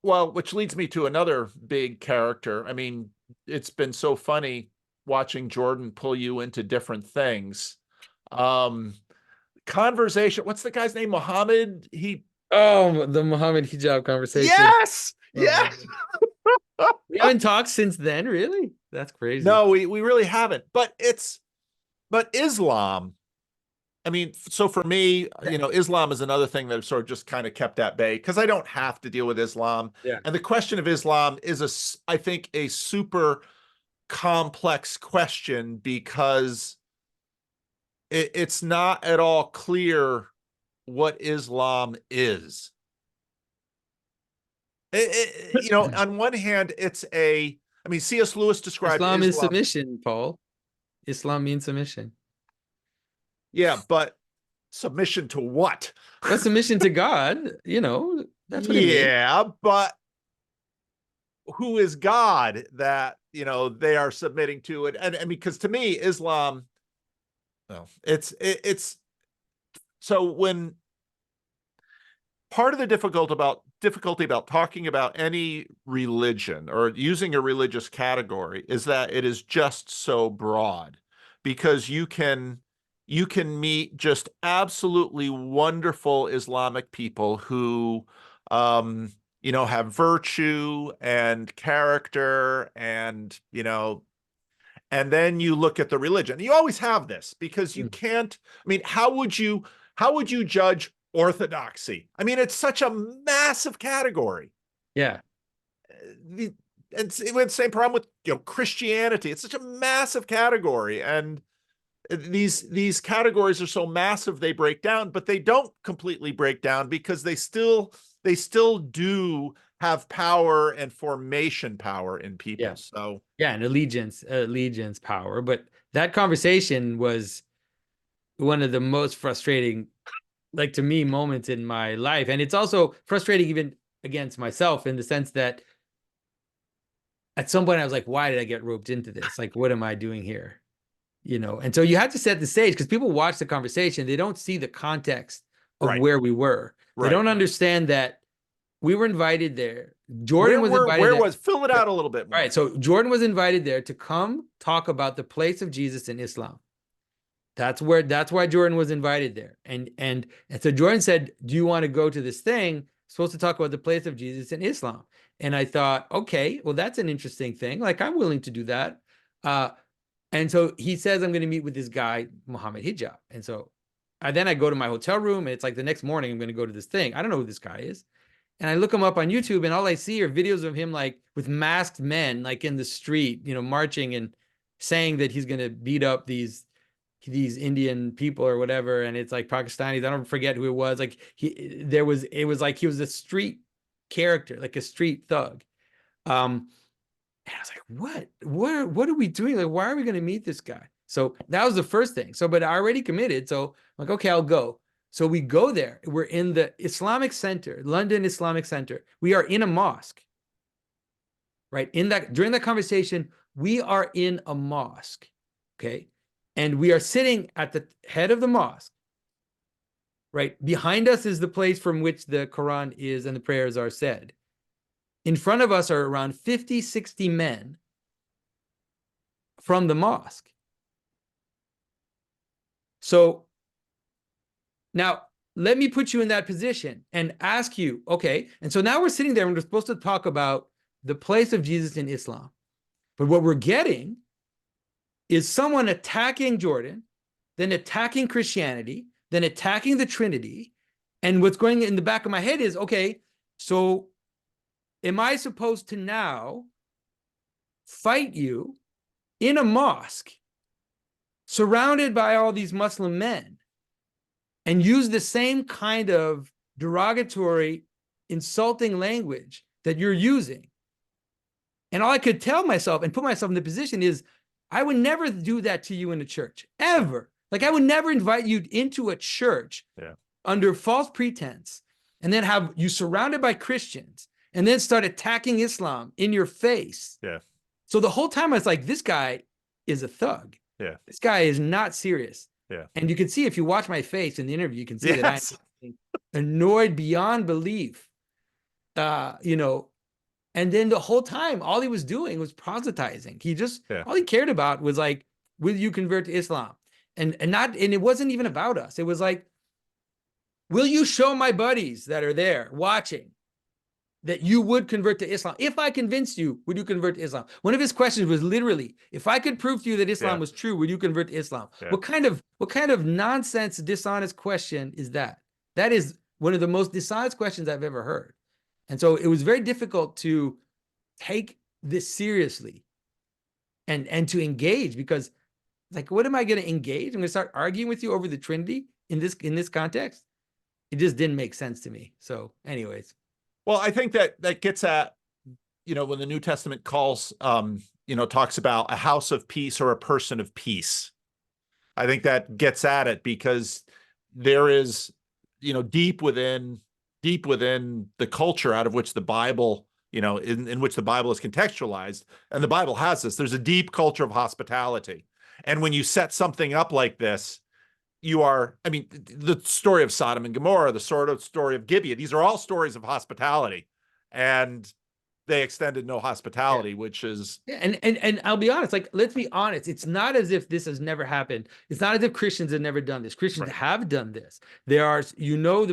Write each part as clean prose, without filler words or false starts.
Well, which leads me to another big character. I mean, it's been so funny watching Jordan pull you into different things. Um, conversation. What's the guy's name? Mohammed. Oh, the Mohammed hijab conversation. Yes, Oh my yes. God. We haven't talked since then, really? That's crazy. No, we really haven't. But Islam. I mean, so for me, Islam is another thing that I've sort of just kind of kept at bay because I don't have to deal with Islam. Yeah. And the question of Islam is I think, a super complex question because it's not at all clear what Islam is. On one hand, I mean, C.S. Lewis described Islam is Islam. submission, Paul. Islam means submission. Yeah, but submission to what? But submission to God, that's what it means. Yeah, but who is God that, they are submitting to it? And because to me, Islam, no, it's so when part of the difficulty about talking about any religion or using a religious category is that it is just so broad because you can meet just absolutely wonderful Islamic people who have virtue and character and then you look at the religion. You always have this because you can't, I mean, how would you judge orthodoxy? I mean, it's such a massive category. Yeah. It's the same problem with Christianity. It's such a massive category, and these categories are so massive they break down, but they don't completely break down because they still do have power and formation power in people. Yeah. So Yeah, and allegiance power. But that conversation was one of the most frustrating, like to me, moments in my life. And it's also frustrating even against myself in the sense that at some point I was like, why did I get roped into this? Like, what am I doing here? And so you have to set the stage because people watch the conversation. They don't see the context of right, where we were. They right. don't understand that we were invited there. Where Jordan was were invited where there. was fill it out a little bit All more. right. So Jordan was invited there to come talk about the place of Jesus in Islam. That's why Jordan was invited there. And so Jordan said, do you want to go to this thing? Supposed to talk about the place of Jesus in Islam. And I thought, okay, well, that's an interesting thing. Like, I'm willing to do that. And so he says, I'm going to meet with this guy, Mohammed Hijab. And so then I go to my hotel room, and it's like the next morning, I'm going to go to this thing. I don't know who this guy is. And I look him up on YouTube, and all I see are videos of him like with masked men, like in the street, marching and saying that he's going to beat up these Indian people or whatever. And it's like Pakistanis. I don't forget who it was. Like it was like he was a street character, like a street thug. And I was like, what are we doing? Like, why are we going to meet this guy? So that was the first thing. So, but I already committed. So I'm like, okay, I'll go. So we go there. We're in the Islamic Center, London Islamic Center. We are in a mosque, right? During that conversation, we are in a mosque, okay? And we are sitting at the head of the mosque, right? Behind us is the place from which the Quran is and the prayers are said. In front of us are around 50, 60 men from the mosque. So now let me put you in that position and ask you, okay, and so now we're sitting there and we're supposed to talk about the place of Jesus in Islam. But what we're getting is someone attacking Jordan, then attacking Christianity, then attacking the Trinity. And what's going in the back of my head is, okay, so am I supposed to now fight you in a mosque surrounded by all these Muslim men and use the same kind of derogatory, insulting language that you're using? And all I could tell myself and put myself in the position is, I would never do that to you in a church, ever. Like, I would never invite you into a church under false pretense and then have you surrounded by Christians and then start attacking Islam in your face. Yeah. So the whole time I was like, this guy is a thug. Yeah. This guy is not serious. Yeah. And you can see, if you watch my face in the interview, you can see Yes. that I'm annoyed beyond belief. And then the whole time, all he was doing was proselytizing. He just, Yeah. all he cared about was like, will you convert to Islam? And it wasn't even about us. It was like, will you show my buddies that are there watching that you would convert to Islam? If I convinced you, would you convert to Islam? One of his questions was literally, if I could prove to you that Islam was true, would you convert to Islam? Yeah. What kind of nonsense, dishonest question is that? That is one of the most dishonest questions I've ever heard. And so it was very difficult to take this seriously and to engage, because like, what am I going to engage? I'm going to start arguing with you over the Trinity in this context. It just didn't make sense to me. So anyways. Well, I think that gets at, when the New Testament calls, talks about a house of peace or a person of peace. I think that gets at it, because there is, deep within the culture out of which the Bible, in which the Bible is contextualized, and the Bible has this, there's a deep culture of hospitality. And when you set something up like this, the story of Sodom and Gomorrah, the sort of story of Gibeah, these are all stories of hospitality, and they extended no hospitality, which is. Yeah, and I'll be honest, like, let's be honest, it's not as if this has never happened. It's not as if Christians have never done this. Christians have done this. There are,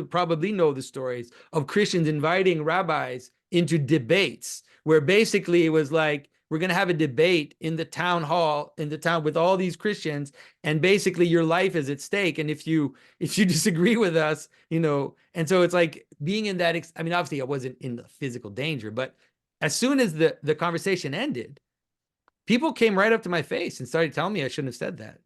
probably know the stories of Christians inviting rabbis into debates, where basically it was like, we're going to have a debate in the town hall, in the town, with all these Christians, and basically your life is at stake. And if you disagree with us, and so it's like being in that, obviously I wasn't in the physical danger, but as soon as the conversation ended, people came right up to my face and started telling me I shouldn't have said that.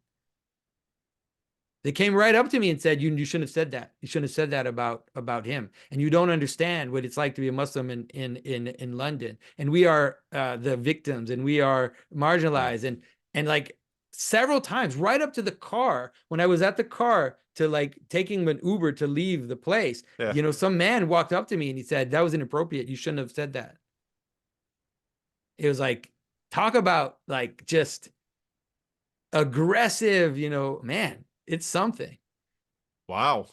They came right up to me and said, you shouldn't have said that. You shouldn't have said that about him. And you don't understand what it's like to be a Muslim in London. And we are the victims, and we are marginalized. And like several times, right up to the car, when I was at the car to like taking an Uber to leave the place, some man walked up to me and he said, that was inappropriate. You shouldn't have said that. It was like, talk about like just aggressive, man. It's something. Wow.